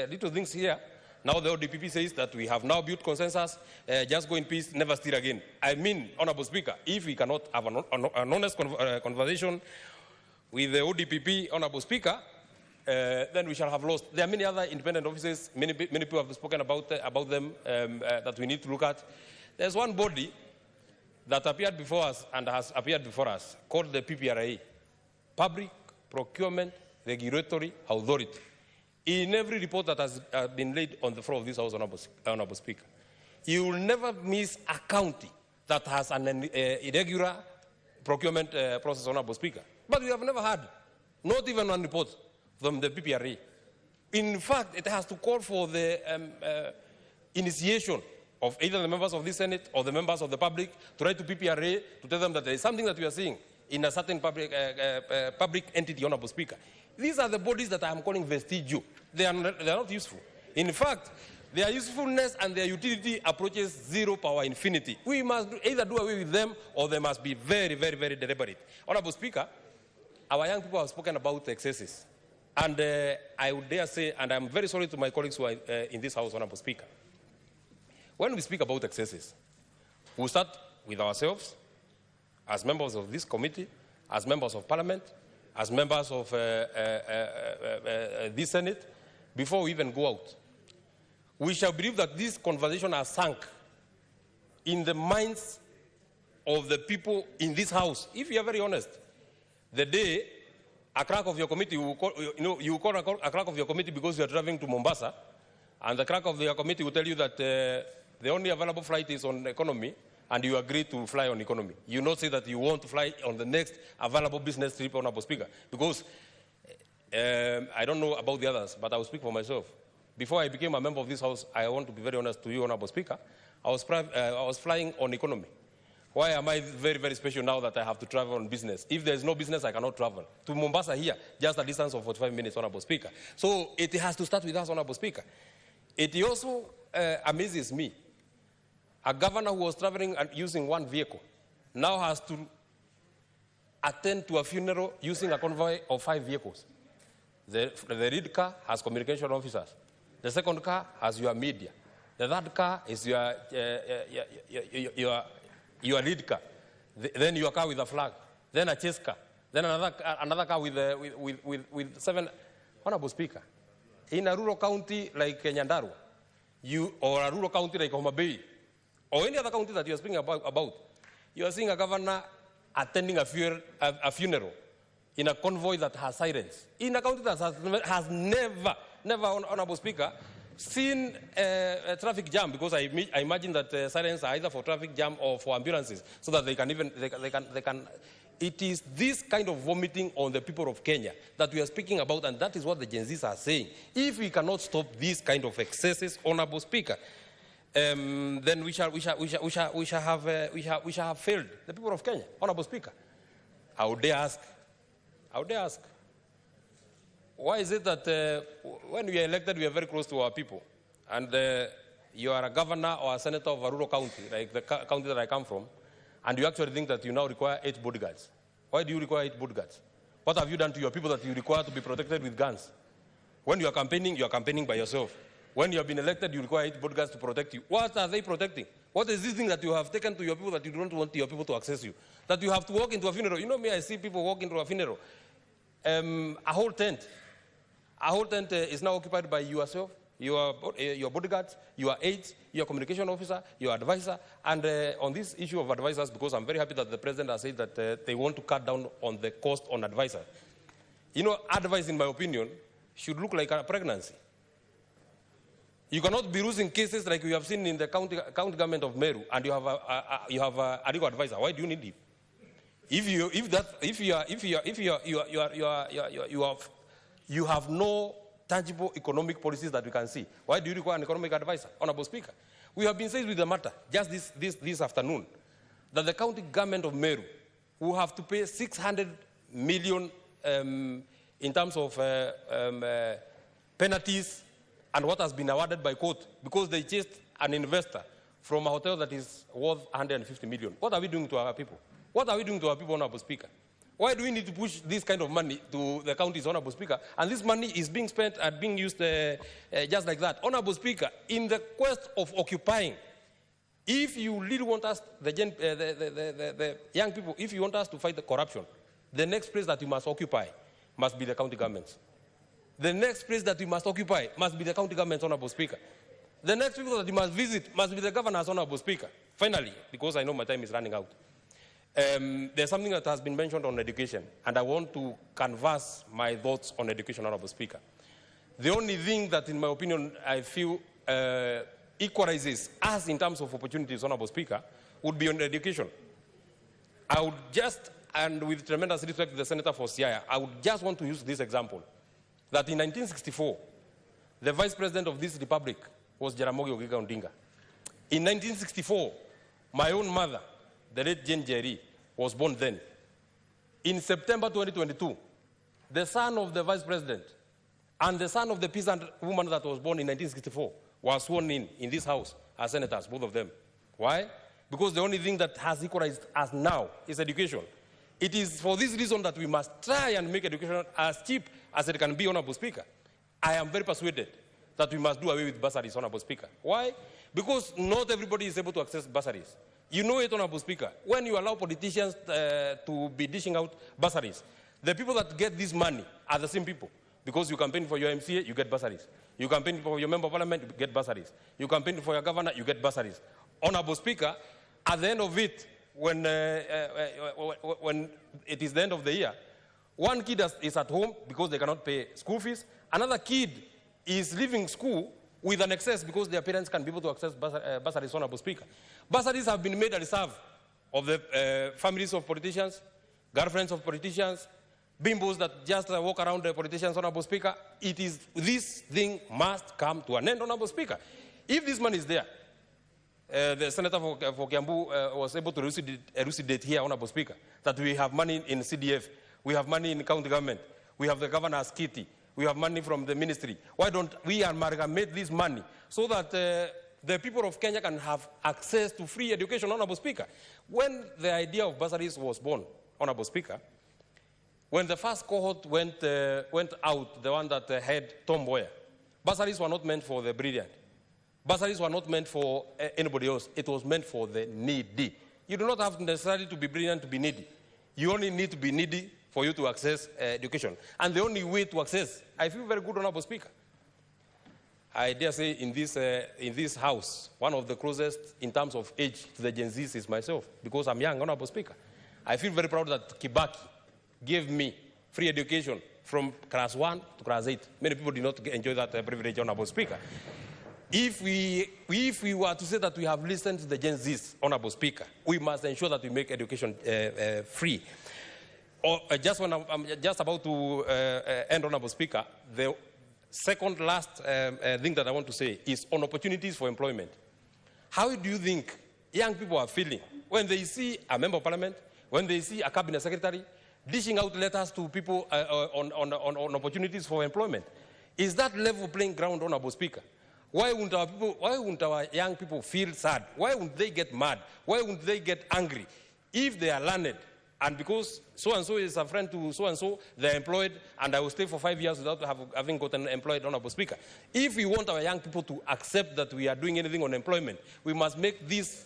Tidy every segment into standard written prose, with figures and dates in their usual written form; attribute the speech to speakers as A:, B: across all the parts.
A: little things here. Now the ODPP says that we have now built consensus, just go in peace, never steal again. I mean, Honorable Speaker, if we cannot have an honest conversation with the ODPP, Honorable Speaker, then we shall have lost. There are many other independent offices, many people have spoken about them that we need to look at. There's one body that appeared before us and has appeared before us called the PPRA, Public Procurement Regulatory Authority. In every report that has been laid on the floor of this House, Honorable Speaker, you will never miss a county that has an irregular procurement process, Honorable Speaker. But we have never had, not even one report from the PPRA. In fact, it has to call for the initiation of either the members of the Senate or the members of the public to write to PPRA to tell them that there is something that we are seeing in a certain public entity, Honorable Speaker. These are the bodies that I am calling vestigial. They are not useful. In fact, their usefulness and their utility approaches zero power infinity. We must either do away with them or they must be very, very, very deliberate. Honorable Speaker, our young people have spoken about excesses. And I would dare say, and I'm very sorry to my colleagues who are in this House, Honorable Speaker, when we speak about excesses, we'll start with ourselves as members of this committee, as members of Parliament, as members of this Senate, before we even go out. We shall believe that this conversation has sunk in the minds of the people in this House. If you are very honest, the day a clerk of your committee will call, you call a clerk of your committee because you are traveling to Mombasa, and the clerk of your committee will tell you that the only available flight is on economy, and you agree to fly on economy. You not say that you want to fly on the next available business trip, Honorable Speaker, because I don't know about the others, but I will speak for myself. Before I became a member of this House, I want to be very honest to you, Honorable Speaker, I was flying on economy. Why am I very, very special now that I have to travel on business? If there is no business, I cannot travel. To Mombasa here, just a distance of 45 minutes, Honorable Speaker. So it has to start with us, Honorable Speaker. It also amazes me. A governor who was traveling and using one vehicle now has to attend to a funeral using a convoy of 5 vehicles. The lead car has communication officers. The second car has your media. The third car is your lead car. Then your car with a flag. Then a chase car. Then another car with 7. Honorable Speaker, in a rural county like Nyandarua, or a rural county like Homa Bay, or any other county that you are speaking about, you are seeing a governor attending a funeral in a convoy that has sirens. In a county that has never, Honorable Speaker, seen a traffic jam, because I imagine that sirens are either for traffic jam or for ambulances, so that they can. It is this kind of vomiting on the people of Kenya that we are speaking about, and that is what the Gen Zs are saying. If we cannot stop these kind of excesses, Honorable Speaker, then we shall have failed the people of Kenya, Honorable Speaker. I would dare ask, why is it that when we are elected, we are very close to our people, and you are a governor or a senator of a rural county, like the county that I come from, and you actually think that you now require 8 bodyguards? Why do you require 8 bodyguards? What have you done to your people that you require to be protected with guns? When you are campaigning by yourself. When you have been elected, you require 8 bodyguards to protect you. What are they protecting? What is this thing that you have taken to your people that you don't want your people to access you? That you have to walk into a funeral. You know me, I see people walk into a funeral. A whole tent is now occupied by yourself, your bodyguards, your aides, your communication officer, your advisor. And on this issue of advisors, because I'm very happy that the president has said that they want to cut down on the cost on advisors. You know, advice, in my opinion, should look like a pregnancy. You cannot be losing cases like we have seen in the county government of Meru, and you have a legal advisor. Why do you need him? You have no tangible economic policies that we can see. Why do you require an economic advisor, Honorable Speaker? We have been saying with the matter just this afternoon that the county government of Meru will have to pay 600 million in terms of penalties and what has been awarded by court because they chased an investor from a hotel that is worth 150 million. What are we doing to our people? What are we doing to our people, Honorable Speaker? Why do we need to push this kind of money to the counties, Honorable Speaker? And this money is being spent and being used just like that. Honorable Speaker, in the quest of occupying, if you really want us, the young people, if you want us to fight the corruption, the next place that you must occupy must be the county governments. The next place that you must occupy must be the county governments, Honorable Speaker. The next people that you must visit must be the governors, Honorable Speaker. Finally, because I know my time is running out, there's something that has been mentioned on education, and I want to canvass my thoughts on education, Honorable Speaker. The only thing that, in my opinion, I feel equalizes us in terms of opportunities, Honorable Speaker, would be on education. I would just, and with tremendous respect to the Senator for Siaya, I would just want to use this example, that in 1964, the Vice President of this Republic was Jaramogi Oginga Odinga. In 1964, my own mother, the late Jane Jerry, was born then. In September 2022, the son of the Vice President and the son of the peasant woman that was born in 1964 were sworn in this house as senators, both of them. Why? Because the only thing that has equalized us now is education. It is for this reason that we must try and make education as cheap as it can be, Honorable Speaker. I am very persuaded that we must do away with bursaries, Honorable Speaker. Why? Because not everybody is able to access bursaries. You know it, Honorable Speaker. When you allow politicians to be dishing out bursaries, the people that get this money are the same people. Because you campaign for your MCA, you get bursaries. You campaign for your member of parliament, you get bursaries. You campaign for your governor, you get bursaries. Honorable Speaker, at the end of it, when it is the end of the year, one kid is at home because they cannot pay school fees. Another kid is leaving school with an excess because their parents can be able to access bursaries, Honorable Speaker. Bursaries have been made a reserve of the families of politicians, girlfriends of politicians, bimbos that just walk around the politicians, Honorable Speaker. It is, this thing must come to an end, Honorable Speaker. If this money is there, the Senator for Kiambu was able to elucidate here, Honorable Speaker, that we have money in CDF, we have money in county government, we have the governor's kitty, we have money from the ministry. Why don't we amalgamate this money so that the people of Kenya can have access to free education, Honorable Speaker? When the idea of bursaries was born, Honorable Speaker, when the first cohort went out, the one that had Tom Mboya, bursaries were not meant for the brilliant. Bursaries were not meant for anybody else. It was meant for the needy. You do not have necessarily to be brilliant to be needy. You only need to be needy for you to access education. And the only way to access, I feel very good, Honorable Speaker. I dare say in this house, one of the closest in terms of age to the Gen Zs is myself, because I'm young, Honorable Speaker. I feel very proud that Kibaki gave me free education from class 1 to class 8. Many people did not enjoy that privilege, Honorable Speaker. If we were to say that we have listened to the Gen Zs, Honorable Speaker, we must ensure that we make education free. Just when I'm just about to end, Honorable Speaker, the second last thing that I want to say is on opportunities for employment. How do you think young people are feeling when they see a member of parliament, when they see a cabinet secretary dishing out letters to people on opportunities for employment? Is that level playing ground, Honorable Speaker? Why wouldn't our young people feel sad? Why wouldn't they get mad? Why wouldn't they get angry if they are learned? And because so-and-so is a friend to so-and-so, they're employed, and I will stay for 5 years without having gotten employed, Honorable Speaker. If we want our young people to accept that we are doing anything on employment, we must make this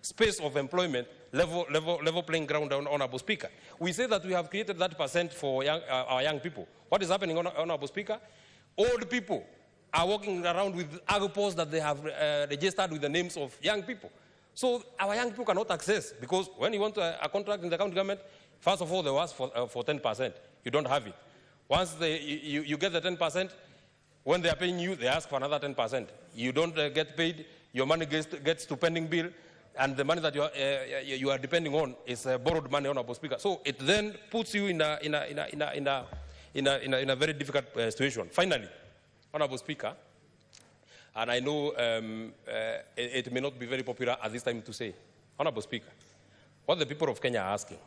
A: space of employment level playing ground, Honorable Speaker. We say that we have created that % for our young people. What is happening, Honorable Speaker? Old people are walking around with agopos that they have registered with the names of young people. So our young people cannot access, because when you want a contract in the county government, first of all, they ask for 10%. You don't have it. Once you get the 10%, when they are paying you, they ask for another 10%. You don't get paid, your money gets to pending bill, and the money that you are depending on is borrowed money, Honorable Speaker. So it then puts you in a very difficult situation. Finally, Honorable Speaker, and I know it may not be very popular at this time to say, Honorable Speaker, what the people of Kenya are asking,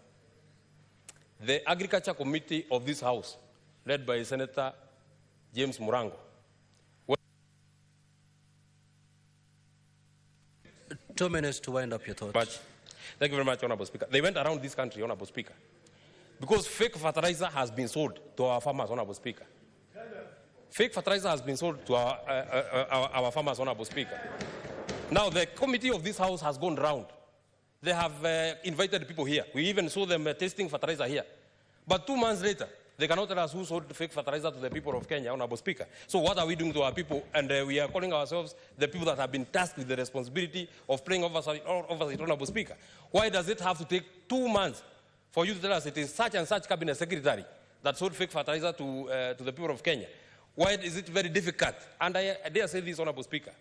A: the Agriculture Committee of this House, led by Senator James Murango,
B: 2 minutes to wind up your thoughts.
A: Thank you very much, Honorable Speaker. They went around this country, Honorable Speaker, Because fake fertilizer has been sold to our farmers, Honorable Speaker. Fake fertilizer has been sold to our farmers, Honorable Speaker. Now, the committee of this House has gone round. They have invited people here. We even saw them tasting fertilizer here. But 2 months later, they cannot tell us who sold fake fertilizer to the people of Kenya, Honorable Speaker. So what are we doing to our people? And we are calling ourselves the people that have been tasked with the responsibility of playing oversight, Honorable Speaker. Why does it have to take 2 months for you to tell us it is such and such cabinet secretary that sold fake fertilizer to the people of Kenya? Why is it very difficult? And I dare say this, Honorable Speaker,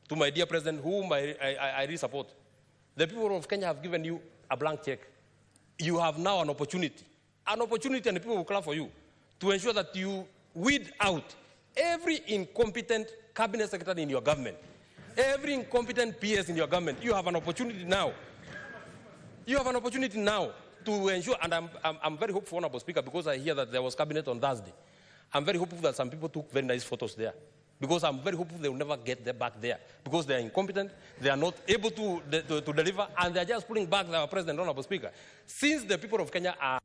A: to my dear President, whom I really support. The people of Kenya have given you a blank check. You have now an opportunity, and the people will clap for you, to ensure that you weed out every incompetent cabinet secretary in your government, every incompetent PS in your government. You have an opportunity now. You have an opportunity now to ensure, and I'm very hopeful, Honorable Speaker, because I hear that there was cabinet on Thursday. I'm very hopeful that some people took very nice photos there, because I'm very hopeful they will never get them back there, because they are incompetent, they are not able to deliver, and they are just pulling back our President, Honorable Speaker. Since the people of Kenya are